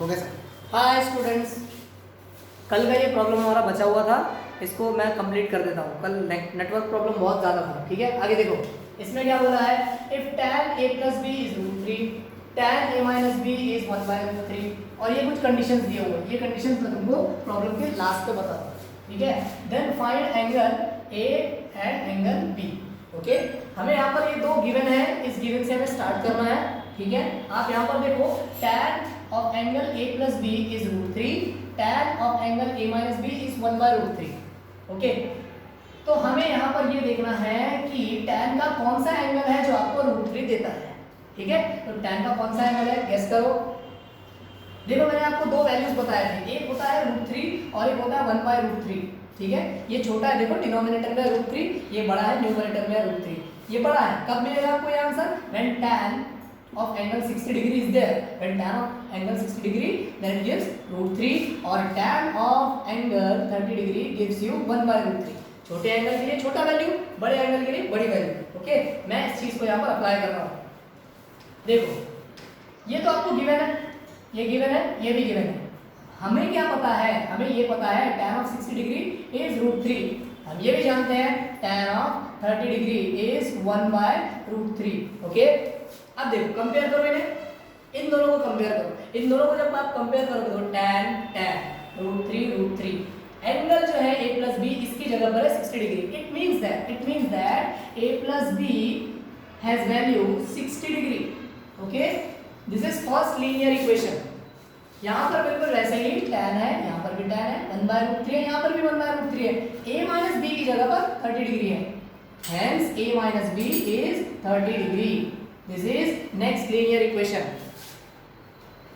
Okay sir. Hi students, कल का ये प्रॉब्लम हमारा बचा हुआ था, इसको मैं कंप्लीट कर देता हूँ। कल नेटवर्क प्रॉब्लम बहुत ज़्यादा था, ठीक है। आगे देखो, इसमें क्या बोला है, if tan a plus B is √3, tan a minus B is 1/√3, और ये कुछ कंडीशंस दिए हुए हैं। ये कंडीशंस मैं तुमको प्रॉब्लम के लास्ट पे बताता हूँ, ठीक है। Then find angle a and angle b। Okay, हमें यहाँ पर ये दो गिवन है, इस गिवन से हमें स्टार्ट करना है, ठीक है। आप यहाँ पर देखो, tan of angle a plus b is √3, tan of angle a minus b is 1/√3। Okay, तो हमें यहाँ पर ये देखना है कि tan का कौन सा एंगल है जो आपको √3 देता है, ठीक है। तो tan का कौन सा एंगल है, गेस करो। देखो, मैंने आपको दो वैल्यूज बताए थे, एक होता है √3 और एक होता है 1/√3, ठीक है। ये छोटा है, देखो डिनोमिनेटर में √3, ये बड़ा है न्यूमरेटर में √3। ये बड़ा है, कब मिलेगा आपको ये answer, when tan of angle 60 degree is there, when tan of angle 60 degree then it gives √3, or tan of angle 30 degree gives you 1/√3। छोटे एंगल के लिए छोटा वैल्यू, बड़े एंगल के लिए बड़ी वैल्यू। ओके, मैं इस चीज को यहाँ पर अप्लाई कर रहा हूँ। देखो, ये तो आपको गिवन है, ये गिवन है, ये भी गिवन है। हमें क्या पता है, हमें ये पता है tan of 60 डिग्री इज √3। हम ये भी जानते हैं tan of 30 degree is 1/√3। Okay, अब देखो, कंपेयर करो इन्हें, इन दोनों को कंपेयर करो। इन दोनों को जब आप कंपेयर करोगे तो tan √3 एंगल जो है a प्लस बी इसकी जगह पर है 60 degree. It means that a plus B has value 60 degree. Okay, this is first linear equation. यहाँ पर बिल्कुल वैसे ही tan है, यहाँ पर भी tan है, 1/√3 है, यहाँ पर भी 1/√3 है। a माइनस बी की जगह पर 30 डिग्री है, hence a minus B is 30 degree. This is next linear equation.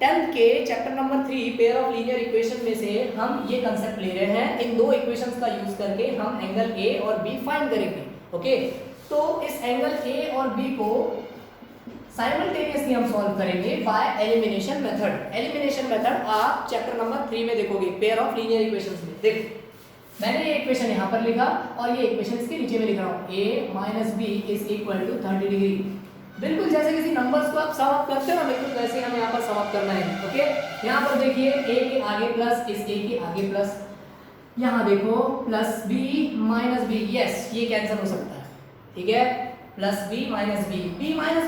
10th के chapter number 3 pair of linear equation में से हम ये कंसेप्ट ले रहे हैं। इन दो इक्वेशंस का यूज करके हम एंगल a और b फाइंड करेंगे। ओके, तो इस एंगल a और b को साइमल्टेनियसली हम सॉल्व करेंगे by elimination method. Elimination method आप चैप्टर नंबर 3 में देखोगे, पेयर ऑफ लीनियर इक्वेशंस में। देखो, मैंने ये इक्वेशन यहाँ पर लिखा और ये इक्वेशन इसके नीचे में लिख रहा हूँ, a minus B is equal to 30 degree. बिल्कुल जैसे किसी नंबर्स को आप सम अप करते हो ना, बिल्कुल वैसे हमें यहाँ पर सम अप करना है। ओके, यहाँ पर देखिए a के आगे प्लस, इस a के आगे प्लस, यहाँ देखो plus b minus B, yes ये कैंसिल हो सकता है, ठीक है। Plus b minus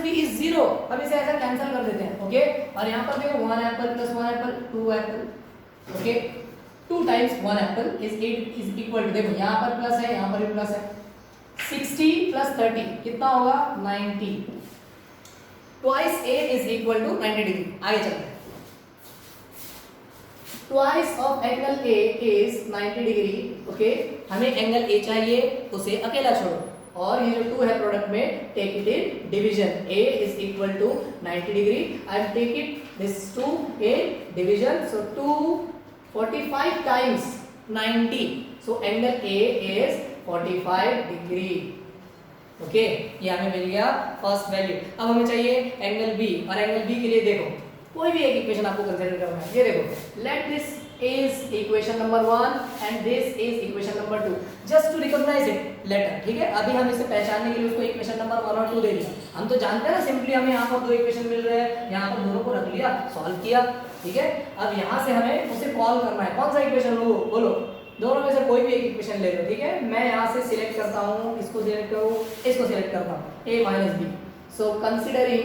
B is 0, अब इसे ऐसा कैंसिल कर देते हैं। ओके, और यहाँ पर देखो 1 apple plus 1 apple 2 apple. Okay, 2 times 1 apple is equal to, देखो यहाँ पर प्लस है, यहाँ पर भी प्लस है, 60 प्लस 30 कितना होगा, 90। Twice a is equal to 90 degree. आगे चलते हैं, twice of angle a is 90 degree. Okay, हमें एंगल a चाहिए, उसे अकेला छोड़ो, और ये जो 2 है प्रोडक्ट में, take it in division. a is equal to 90 degree, I take it this 2 in division, so 245 times 90, so angle a is 45 degree. Okay, ये हमें मिल गया फर्स्ट वैल्यू। अब हमें चाहिए एंगल बी, और एंगल बी के लिए देखो कोई भी एक इक्वेशन आपको कंसीडर करना है। ये देखो, let this is equation number 1 and this is equation number 2, just to recognise it later, ठीक है। अभी हम इसे पहचानने के लिए उसको इक्वेशन नंबर 1 और 2 दे दिया। हम तो जानते हैं ना, सिंपली हमें यहाँ पर दो इक्वेशन मिल रहे हैं, यहाँ पर दोनों को रख लिया, सॉल्व किया, ठीक है। अब यहाँ से हमें उसे कॉल करना है, कौन सा इक्वेशन लो, बोलो, दोनों में से कोई भी एक इक्वेशन ले लो, ठीक है। मैं यहाँ से सिलेक्ट करता हूँ, इसको सिलेक्ट करूँ, इसको सिलेक्ट करता हूँ, a minus b. So considering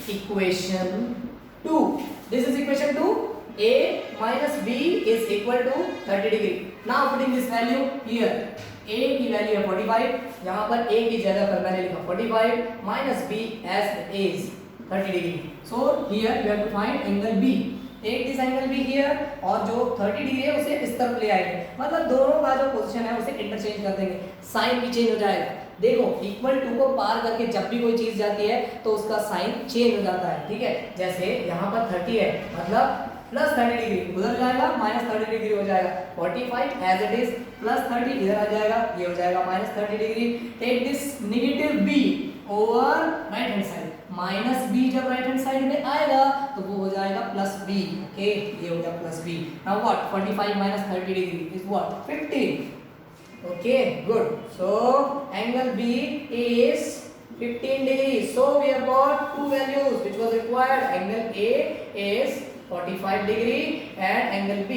equation 2, this is equation 2, a minus b is equal to 30 degree. Now putting this value here, a की वैल्यू है 45, यहाँ पर a की जगह पर मैंने लिखा 45 minus b as it is 30 degree. So here you have to find angle b. Take this angle b here, और जो 30 डिग्री है उसे इस तरफ ले आएंगे, मतलब दोनों का जो पोजीशन है उसे इंटरचेंज कर देंगे, साइन भी चेंज हो जाएगा। देखो, इक्वल टू को पार करके जब भी कोई चीज जाती है तो उसका साइन चेंज हो जाता है, ठीक है। जैसे यहाँ पर 30 है, मतलब प्लस 30 डिग्री उधर जाएगा, माइनस 30 डिग्री हो जाएगा। 45 एज इट इज, प्लस 30 इधर आ जाएगा, ये हो जाएगा minus 30 degree. Take this negative b over right hand side, minus b जब राइट हैंड साइड में आएगा तो वो हो जाएगा प्लस b। ओके, ये हो गया plus b। Now what, 45 minus 30 degree is what, 50। Okay, good. So angle b is 15 degree. So we have got two values which was required. Angle A is 45 degree and angle B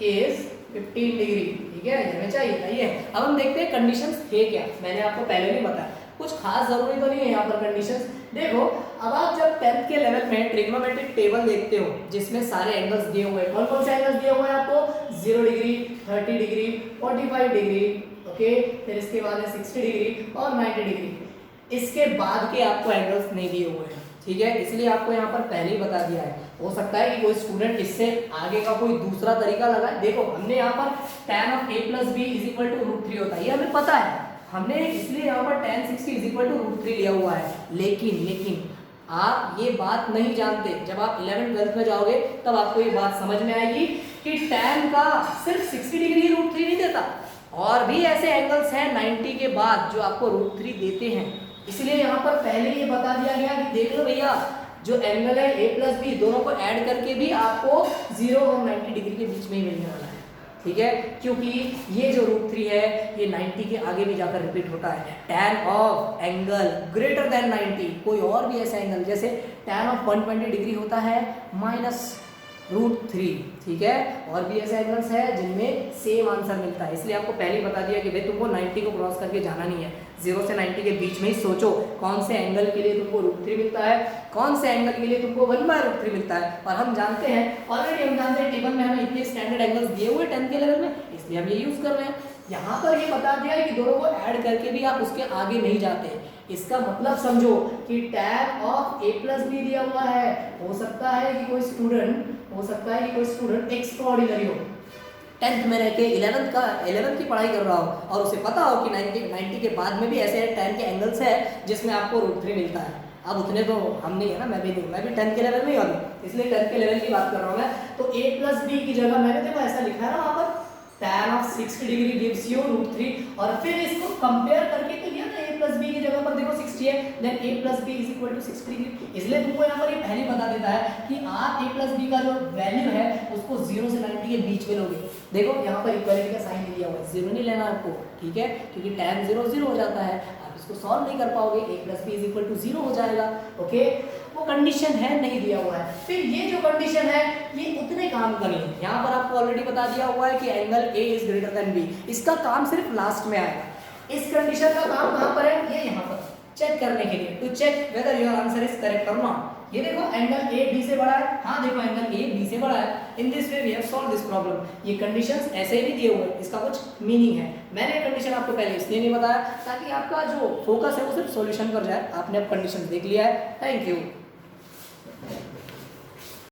is 15 degree. ठीक है, ये हमें चाहिए. आइए अब हम देखते हैं कंडीशंस थे क्या. मैंने आपको पहले भी बताया, कुछ खास जरूरी तो नहीं है यहाँ पर कंडीशंस. देखो अब आप जब 10th के लेवल में ट्रिग्नोमेट्रिक टेबल देखते हो जिसमें सारे एंगल्स दिए हुए हैं, कौन कौन से एंगल्स दिए हुए हैं आपको? 0 डिग्री, 30 डिग्री, 45 डिग्री, ओके, फिर इसके बाद है 60 डिग्री और 90 डिग्री. इसके बाद के आपको एंगल्स नहीं दिए हुए हैं. ठीक है, इसलिए आपको यहाँ पर पहले ही बता दिया है. हो सकता है कि कोई स्टूडेंट इससे आगे का कोई दूसरा तरीका लगाए. देखो हमने यहाँ पर tan of a plus b is equal to √3 होता है, ये हमें पता है. हमने इसलिए यहाँ पर tan 60 is equal to √3 लिया हुआ है. लेकिन आप ये बात नहीं जानते. जब आप 11th 12th में जाओगे तब आपको ये बात समझ में आएगी कि tan का सिर्फ 60 डिग्री √3 नहीं देता, और भी ऐसे एंगल्स हैं 90 के बाद जो आपको √3 देते हैं. इसलिए यहाँ पर पहले ये बता दिया गया कि देख लो भैया, जो एंगल है a प्लस बी दोनों को ऐड करके भी आपको 0 और 90 डिग्री के बीच में ही मिलने वाला है. ठीक है, क्योंकि ये जो √3 है ये 90 के आगे भी जाकर रिपीट होता है. tan of angle greater than 90, कोई और भी ऐसा एंगल जैसे tan ऑफ 120 डिग्री होता है -√3. ठीक है, और भी ऐसे एंगल्स हैं जिनमें सेम आंसर मिलता है. इसलिए आपको पहले ही बता दिया कि भाई तुमको 90 को क्रॉस करके जाना नहीं है. 0 से 90 के बीच में ही सोचो कौन से एंगल के लिए तुमको √3 मिलता है, कौन से एंगल के लिए तुमको 1/√3 मिलता है. और हम जानते हैं, ऑलरेडी हम जानते हैं टेबल में हमें इतने स्टैंडर्ड एंगल्स दिए हुए 10 के लेवल में, इसलिए हम ये यूज कर रहे हैं. यहाँ पर ये बता दिया है कि दोनों को ऐड करके भी आप उसके आगे नहीं जाते. इसका मतलब समझो कि tan of a plus b दिया हुआ है. हो सकता है कि कोई स्टूडेंट एक्स्ट्राऑर्डिनरी हो, 10th में रह के 11th की पढ़ाई कर रहा हो और उसे पता हो कि 90 के बाद में भी ऐसे tan के एंगल्स है जिसमें आपको √3 मिलता है. अब उतने तो हम नहीं है ना, मैं भी नहीं, मैं भी 10th के लेवल में ही हूँ, इसलिए 10th के लेवल की बात कर रहा हूँ मैं. तो a प्लस बी की जगह मैंने देखो ऐसा लिखा है ना वहाँ पर, tan of 60 degree gives you √3, और फिर इसको कंपेयर करके तो दिया ना a प्लस बी की जगह पर देखो 60 है, then a plus B is equal to 60 degree. इसलिए तुमको यहाँ पर ये पहले बता देता है कि आप a प्लस बी का जो वैल्यू है उसको 0 से 90 के बीच में लोगे. देखो यहाँ पर इक्वालिटी का साइन दिया हुआ है, 0 नहीं लेना आपको. ठीक है, क्योंकि tan 0 0 हो जाता है, आप इसको सॉल्व नहीं कर पाओगे, a plus B is equal to 0 हो जाएगा. ओके, वो कंडीशन है, नहीं दिया हुआ है. फिर ये जो कंडीशन है ये उतने काम का नहीं है. यहाँ पर आपको ऑलरेडी बता दिया हुआ है कि angle a is greater than b. इसका काम सिर्फ लास्ट में आएगा. इस कंडीशन का काम कहाँ पर है? ये यहाँ पर चेक करने के लिए, to check whether your answer is correct और नॉट. ये देखो एंगल a b से बड़ा है. हाँ देखो एंगल a b से बड़ा है. In this way we have solve this problem. ये कंडीशंस ऐसे ही नहीं दिए हुए, इसका कुछ मीनिंग है. मैंने ये कंडीशन आपको पहले इसलिए नहीं बताया ताकि आपका जो फोकस है वो सिर्फ सॉल्यूशन पर जाए. आपने अब कंडीशन देख लिया है. Thank you.